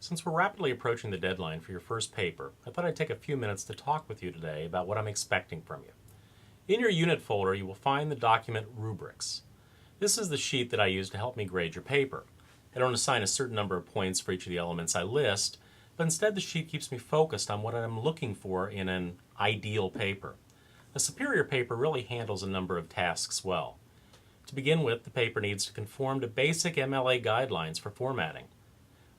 Since we're rapidly approaching the deadline for your first paper, I thought I'd take a few minutes to talk with you today about what I'm expecting from you. In your unit folder, you will find the document Rubrics. This is the sheet that I use to help me grade your paper. I don't assign a certain number of points for each of the elements I list, but instead the sheet keeps me focused on what I'm looking for in an ideal paper. A superior paper really handles a number of tasks well. To begin with, the paper needs to conform to basic MLA guidelines for formatting.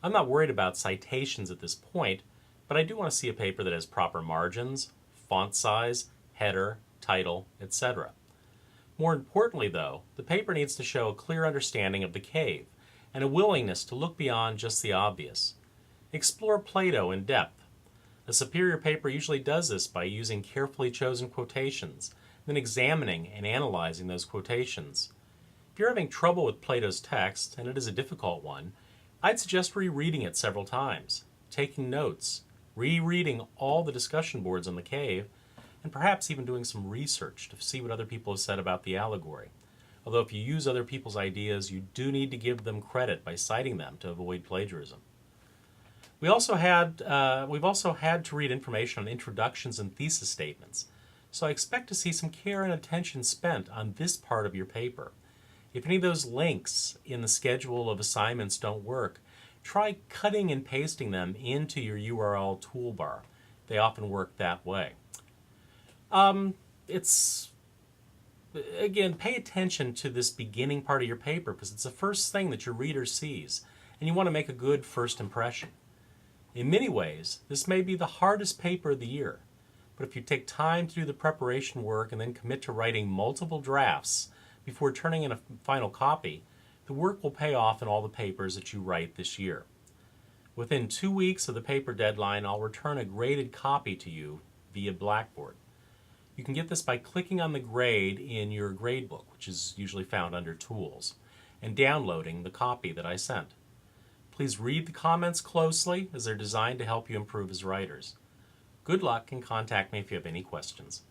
I'm not worried about citations at this point, but I do want to see a paper that has proper margins, font size, header, title, etc. More importantly, though, the paper needs to show a clear understanding of the cave and a willingness to look beyond just the obvious. Explore Plato in depth. A superior paper usually does this by using carefully chosen quotations, then examining and analyzing those quotations. If you're having trouble with Plato's text, and it is a difficult one, I'd suggest rereading it several times, taking notes, rereading all the discussion boards on the cave, and perhaps even doing some research to see what other people have said about the allegory. Although if you use other people's ideas, you do need to give them credit by citing them to avoid plagiarism. We've also had to read information on introductions and thesis statements, so I expect to see some care and attention spent on this part of your paper. If any of those links in the schedule of assignments don't work, try cutting and pasting them into your URL toolbar. They often work that way. Again, pay attention to this beginning part of your paper because it's the first thing that your reader sees, and you want to make a good first impression. In many ways, this may be the hardest paper of the year, but if you take time to do the preparation work and then commit to writing multiple drafts before turning in a final copy, the work will pay off in all the papers that you write this year. Within 2 weeks of the paper deadline, I'll return a graded copy to you via Blackboard. You can get this by clicking on the grade in your gradebook, which is usually found under Tools, and downloading the copy that I sent. Please read the comments closely as they're designed to help you improve as writers. Good luck and contact me if you have any questions.